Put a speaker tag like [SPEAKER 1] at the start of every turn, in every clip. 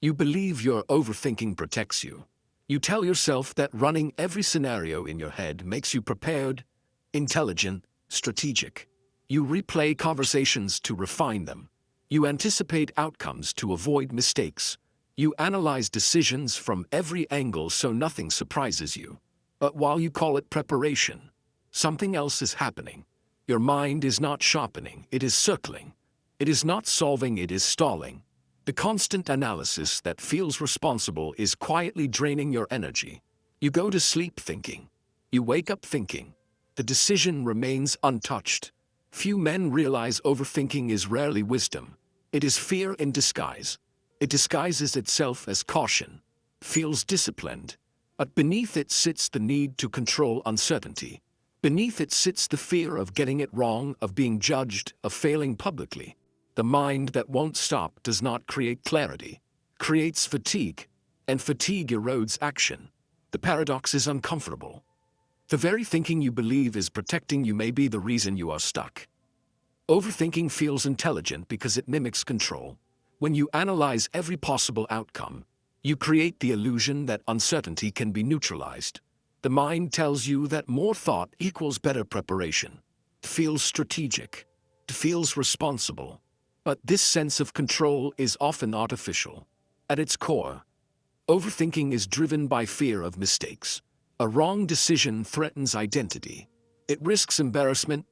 [SPEAKER 1] You believe your overthinking protects you. You tell yourself that running every scenario in your head makes you prepared, intelligent, strategic. You replay conversations to refine them. You anticipate outcomes to avoid mistakes. You analyze decisions from every angle so nothing surprises you. But while you call it preparation, something else is happening. Your mind is not sharpening, it is circling. It is not solving, it is stalling. The constant analysis that feels responsible is quietly draining your energy. You go to sleep thinking. You wake up thinking. The decision remains untouched. Few men realize overthinking is rarely wisdom. It is fear in disguise. It disguises itself as caution, feels disciplined, but beneath it sits the need to control uncertainty. Beneath it sits the fear of getting it wrong, of being judged, of failing publicly. The mind that won't stop does not create clarity, creates fatigue, and fatigue erodes action. The paradox is uncomfortable. The very thinking you believe is protecting you may be the reason you are stuck. Overthinking feels intelligent because it mimics control. When you analyze every possible outcome, you create the illusion that uncertainty can be neutralized. The mind tells you that more thought equals better preparation. It feels strategic. It feels responsible. But this sense of control is often artificial. At its core, overthinking is driven by fear of mistakes. A wrong decision threatens identity. It risks embarrassment,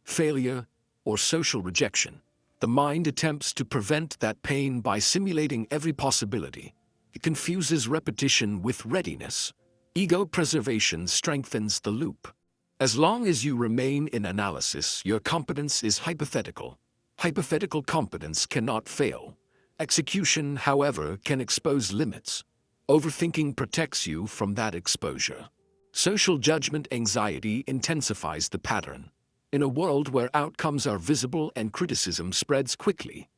[SPEAKER 1] failure, or social rejection. The mind attempts to prevent that pain by simulating every possibility. It confuses repetition with readiness. Ego preservation strengthens the loop. As long as you remain in analysis, your competence is hypothetical. Hypothetical competence cannot fail. Execution, however, can expose limits. Overthinking protects you from that exposure. Social judgment anxiety intensifies the pattern. In a world where outcomes are visible and criticism spreads quickly,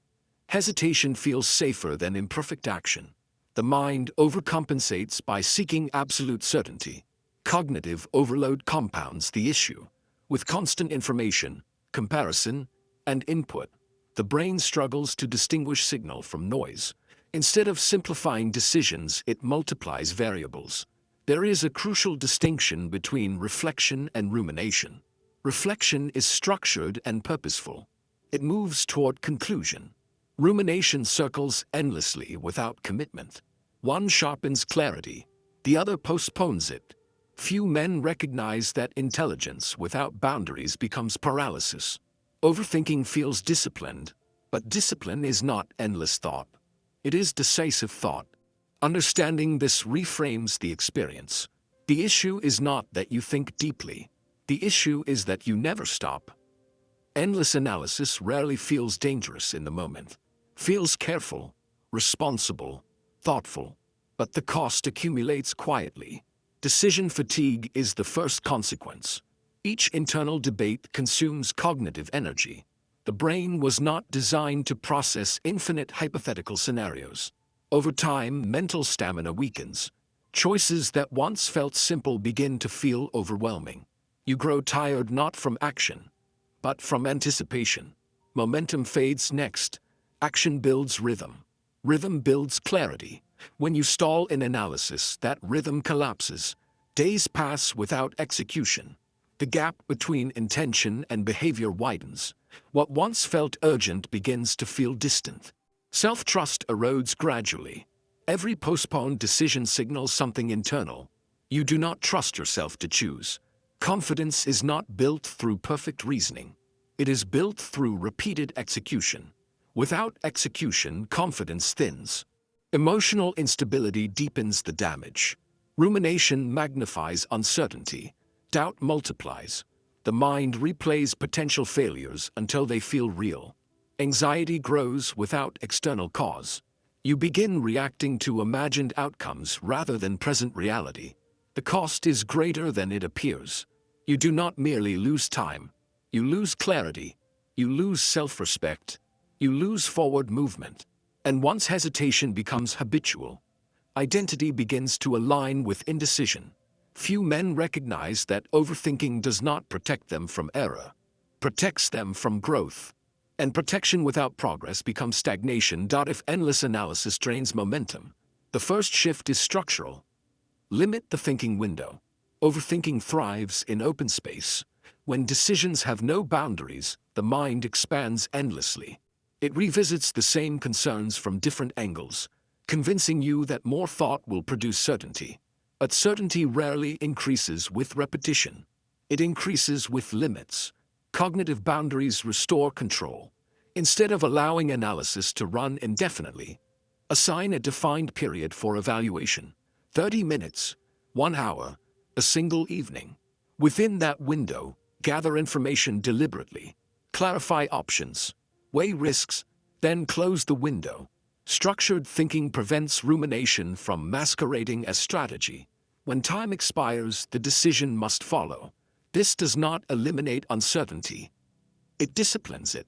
[SPEAKER 1] hesitation feels safer than imperfect action. The mind overcompensates by seeking absolute certainty. Cognitive overload compounds the issue. With constant information, comparison, and input, the brain struggles to distinguish signal from noise. Instead of simplifying decisions, it multiplies variables. There is a crucial distinction between reflection and rumination. Reflection is structured and purposeful. It moves toward conclusion. Rumination circles endlessly without commitment. One sharpens clarity, the other postpones it. Few men recognize that intelligence without boundaries becomes paralysis. Overthinking feels disciplined, but discipline is not endless thought. It is decisive thought. Understanding this reframes the experience. The issue is not that you think deeply. The issue is that you never stop. Endless analysis rarely feels dangerous in the moment. Feels careful, responsible, thoughtful. But the cost accumulates quietly. Decision fatigue is the first consequence. Each internal debate consumes cognitive energy. The brain was not designed to process infinite hypothetical scenarios. Over time, mental stamina weakens. Choices that once felt simple begin to feel overwhelming. You grow tired not from action, but from anticipation. Momentum fades next. Action builds rhythm. Rhythm builds clarity. When you stall in analysis, that rhythm collapses. Days pass without execution. The gap between intention and behavior widens. What once felt urgent begins to feel distant. Self-trust erodes gradually. Every postponed decision signals something internal. You do not trust yourself to choose. Confidence is not built through perfect reasoning. It is built through repeated execution. Without execution, confidence thins. Emotional instability deepens the damage. Rumination magnifies uncertainty. Doubt multiplies. The mind replays potential failures until they feel real. Anxiety grows without external cause. You begin reacting to imagined outcomes rather than present reality. The cost is greater than it appears. You do not merely lose time. You lose clarity. You lose self-respect. You lose forward movement. And once hesitation becomes habitual, identity begins to align with indecision. Few men recognize that overthinking does not protect them from error, protects them from growth. And protection without progress becomes stagnation. If endless analysis drains momentum, the first shift is structural. Limit the thinking window. Overthinking thrives in open space. When decisions have no boundaries, the mind expands endlessly. It revisits the same concerns from different angles, convincing you that more thought will produce certainty. But certainty rarely increases with repetition. It increases with limits. Cognitive boundaries restore control. Instead of allowing analysis to run indefinitely, assign a defined period for evaluation. 30 minutes, 1 hour, a single evening. Within that window, gather information deliberately. Clarify options. Weigh risks, then close the window. Structured thinking prevents rumination from masquerading as strategy. When time expires, the decision must follow. This does not eliminate uncertainty. It disciplines it.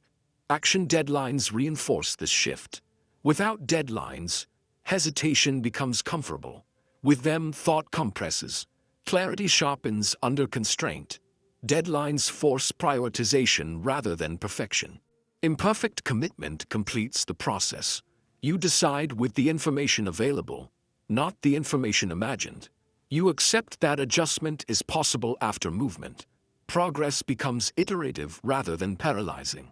[SPEAKER 1] Action deadlines reinforce this shift. Without deadlines, hesitation becomes comfortable. With them, thought compresses. Clarity sharpens under constraint. Deadlines force prioritization rather than perfection. Imperfect commitment completes the process. You decide with the information available, not the information imagined. You accept that adjustment is possible after movement. Progress becomes iterative rather than paralyzing.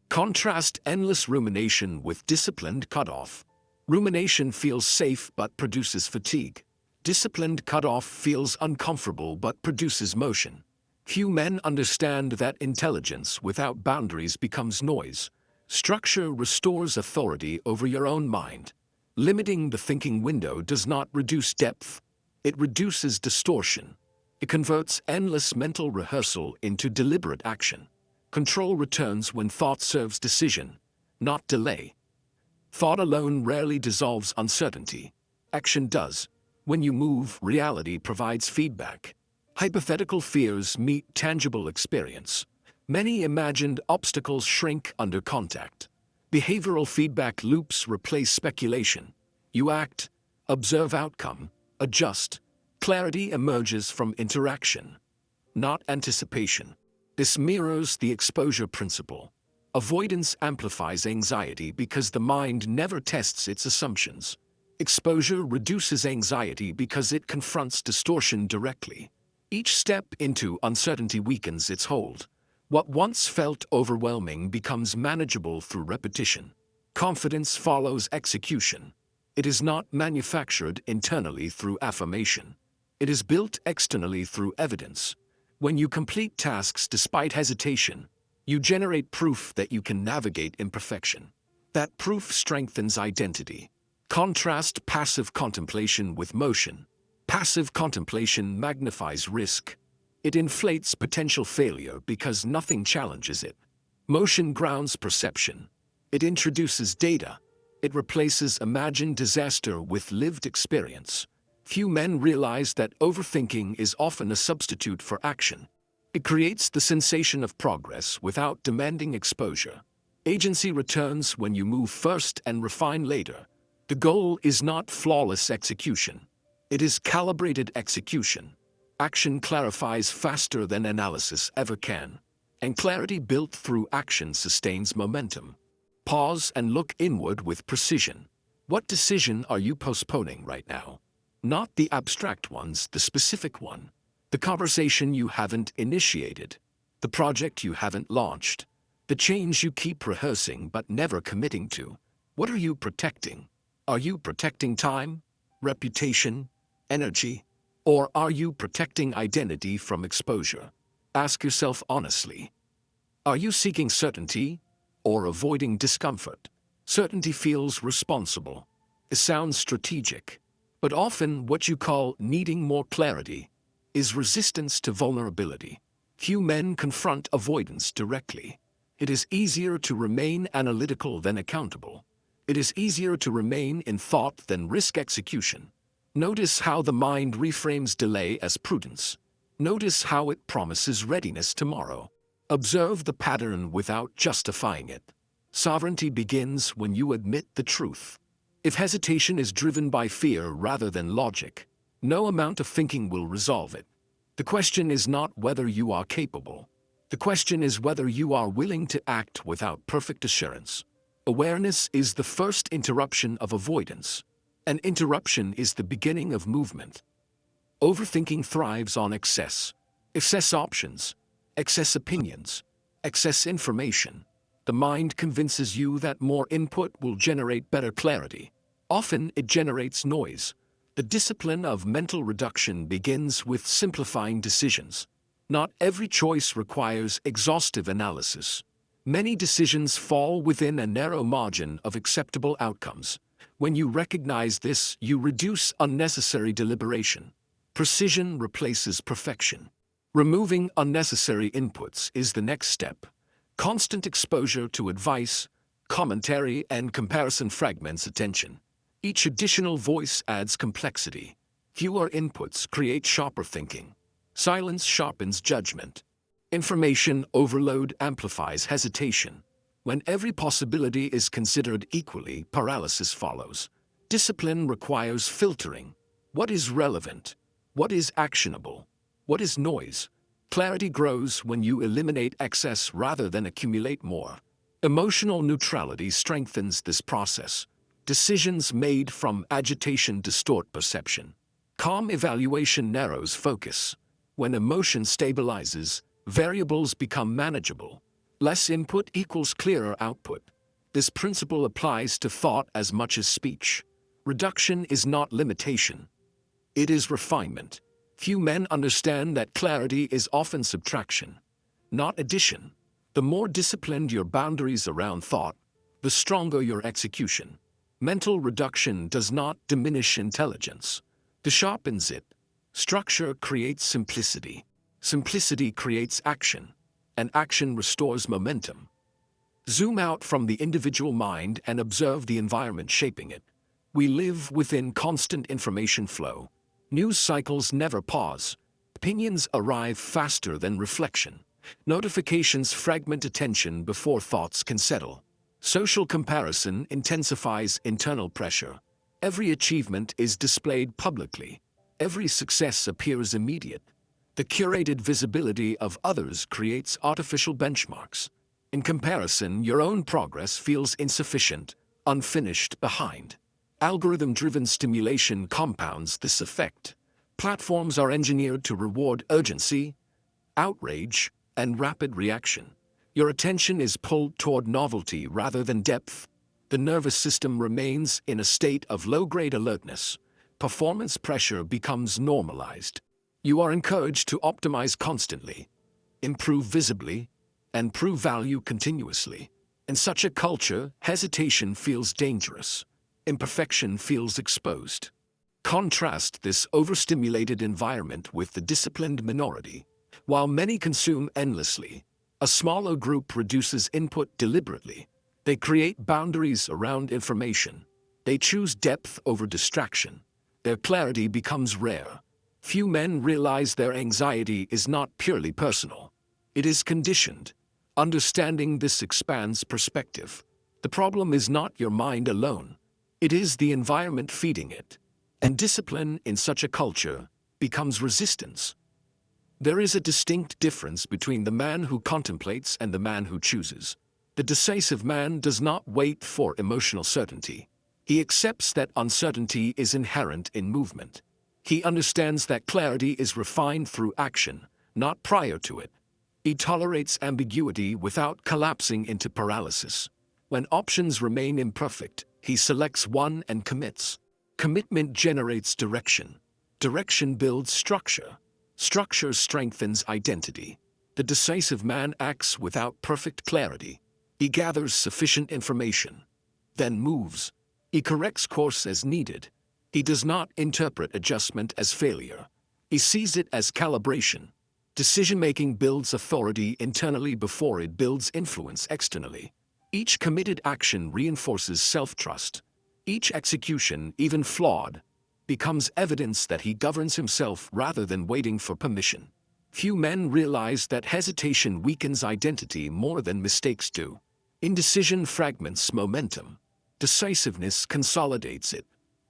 [SPEAKER 1] Contrast endless rumination with disciplined cutoff. Rumination feels safe but produces fatigue. Disciplined cutoff feels uncomfortable but produces motion. Few men understand that intelligence without boundaries becomes noise. Structure restores authority over your own mind. Limiting the thinking window does not reduce depth. It reduces distortion. It converts endless mental rehearsal into deliberate action. Control returns when thought serves decision, not delay. Thought alone rarely dissolves uncertainty. Action does. When you move, reality provides feedback. Hypothetical fears meet tangible experience. Many imagined obstacles shrink under contact. Behavioral feedback loops replace speculation. You act, observe outcome, adjust. Clarity emerges from interaction, not anticipation. This mirrors the exposure principle. Avoidance amplifies anxiety because the mind never tests its assumptions. Exposure reduces anxiety because it confronts distortion directly. Each step into uncertainty weakens its hold. What once felt overwhelming becomes manageable through repetition. Confidence follows execution. It is not manufactured internally through affirmation. It is built externally through evidence. When you complete tasks despite hesitation, you generate proof that you can navigate imperfection. That proof strengthens identity. Contrast passive contemplation with motion. Passive contemplation magnifies risk. It inflates potential failure because nothing challenges it. Motion grounds perception. It introduces data. It replaces imagined disaster with lived experience. Few men realize that overthinking is often a substitute for action. It creates the sensation of progress without demanding exposure. Agency returns when you move first and refine later. The goal is not flawless execution. It is calibrated execution. Action clarifies faster than analysis ever can. And clarity built through action sustains momentum. Pause and look inward with precision. What decision are you postponing right now? Not the abstract ones, the specific one. The conversation you haven't initiated. The project you haven't launched. The change you keep rehearsing but never committing to. What are you protecting? Are you protecting time, reputation, energy? Or are you protecting identity from exposure? Ask yourself honestly. Are you seeking certainty or avoiding discomfort? Certainty feels responsible. It sounds strategic. But often what you call needing more clarity is resistance to vulnerability. Few men confront avoidance directly. It is easier to remain analytical than accountable. It is easier to remain in thought than risk execution. Notice how the mind reframes delay as prudence. Notice how it promises readiness tomorrow. Observe the pattern without justifying it. Sovereignty begins when you admit the truth. If hesitation is driven by fear rather than logic, no amount of thinking will resolve it. The question is not whether you are capable. The question is whether you are willing to act without perfect assurance. Awareness is the first interruption of avoidance. An interruption is the beginning of movement. Overthinking thrives on excess. Excess options, excess opinions, excess information. The mind convinces you that more input will generate better clarity. Often it generates noise. The discipline of mental reduction begins with simplifying decisions. Not every choice requires exhaustive analysis. Many decisions fall within a narrow margin of acceptable outcomes. When you recognize this, you reduce unnecessary deliberation. Precision replaces perfection. Removing unnecessary inputs is the next step. Constant exposure to advice, commentary, and comparison fragments attention. Each additional voice adds complexity. Fewer inputs create sharper thinking. Silence sharpens judgment. Information overload amplifies hesitation. When every possibility is considered equally, paralysis follows. Discipline requires filtering. What is relevant? What is actionable? What is noise? Clarity grows when you eliminate excess rather than accumulate more. Emotional neutrality strengthens this process. Decisions made from agitation distort perception. Calm evaluation narrows focus. When emotion stabilizes, variables become manageable. Less input equals clearer output. This principle applies to thought as much as speech. Reduction is not limitation. It is refinement. Few men understand that clarity is often subtraction, not addition. The more disciplined your boundaries around thought, the stronger your execution. Mental reduction does not diminish intelligence. It sharpens it. Structure creates simplicity. Simplicity creates action, and action restores momentum. Zoom out from the individual mind and observe the environment shaping it. We live within constant information flow. News cycles never pause. Opinions arrive faster than reflection. Notifications fragment attention before thoughts can settle. Social comparison intensifies internal pressure. Every achievement is displayed publicly. Every success appears immediate. The curated visibility of others creates artificial benchmarks. In comparison, your own progress feels insufficient, unfinished, behind. Algorithm-driven stimulation compounds this effect. Platforms are engineered to reward urgency, outrage, and rapid reaction. Your attention is pulled toward novelty rather than depth. The nervous system remains in a state of low-grade alertness. Performance pressure becomes normalized. You are encouraged to optimize constantly, improve visibly, and prove value continuously. In such a culture, hesitation feels dangerous. Imperfection feels exposed. Contrast this overstimulated environment with the disciplined minority. While many consume endlessly, a smaller group reduces input deliberately. They create boundaries around information. They choose depth over distraction. Their clarity becomes rare. Few men realize their anxiety is not purely personal. It is conditioned. Understanding this expands perspective. The problem is not your mind alone. It is the environment feeding it. And discipline in such a culture becomes resistance. There is a distinct difference between the man who contemplates and the man who chooses. The decisive man does not wait for emotional certainty. He accepts that uncertainty is inherent in movement. He understands that clarity is refined through action, not prior to it. He tolerates ambiguity without collapsing into paralysis. When options remain imperfect, he selects one and commits. Commitment generates direction. Direction builds structure. Structure strengthens identity. The decisive man acts without perfect clarity. He gathers sufficient information, then moves. He corrects course as needed. He does not interpret adjustment as failure. He sees it as calibration. Decision-making builds authority internally before it builds influence externally. Each committed action reinforces self-trust. Each execution, even flawed, becomes evidence that he governs himself rather than waiting for permission. Few men realize that hesitation weakens identity more than mistakes do. Indecision fragments momentum. Decisiveness consolidates it.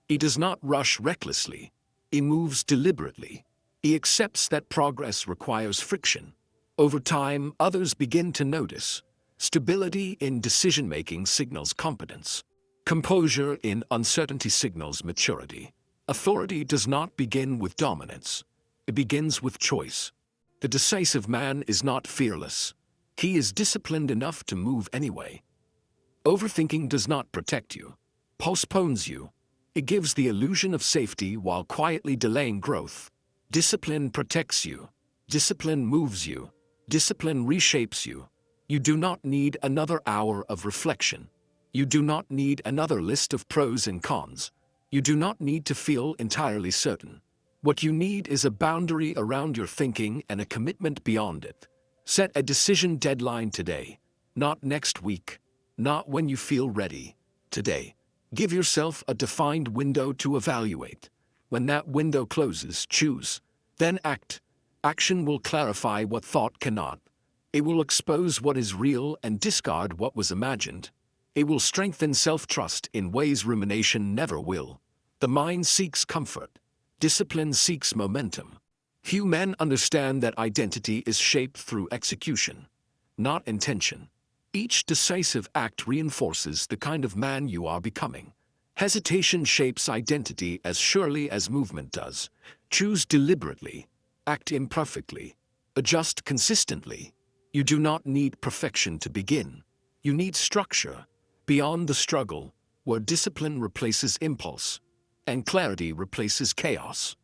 [SPEAKER 1] He does not rush recklessly. He moves deliberately. He accepts that progress requires friction. Over time, others begin to notice. Stability in decision-making signals competence. Composure in uncertainty signals maturity. Authority does not begin with dominance. It begins with choice. The decisive man is not fearless. He is disciplined enough to move anyway. Overthinking does not protect you, postpones you. It gives the illusion of safety while quietly delaying growth. Discipline protects you. Discipline moves you. Discipline reshapes you. You do not need another hour of reflection. You do not need another list of pros and cons. You do not need to feel entirely certain. What you need is a boundary around your thinking and a commitment beyond it. Set a decision deadline today, not next week, not when you feel ready. Today. Give yourself a defined window to evaluate. When that window closes, choose. Then act. Action will clarify what thought cannot. It will expose what is real and discard what was imagined. It will strengthen self-trust in ways rumination never will. The mind seeks comfort. Discipline seeks momentum. Few men understand that identity is shaped through execution, not intention. Each decisive act reinforces the kind of man you are becoming. Hesitation shapes identity as surely as movement does. Choose deliberately. Act imperfectly. Adjust consistently. You do not need perfection to begin. You need structure. Beyond the struggle, where discipline replaces impulse, and clarity replaces chaos.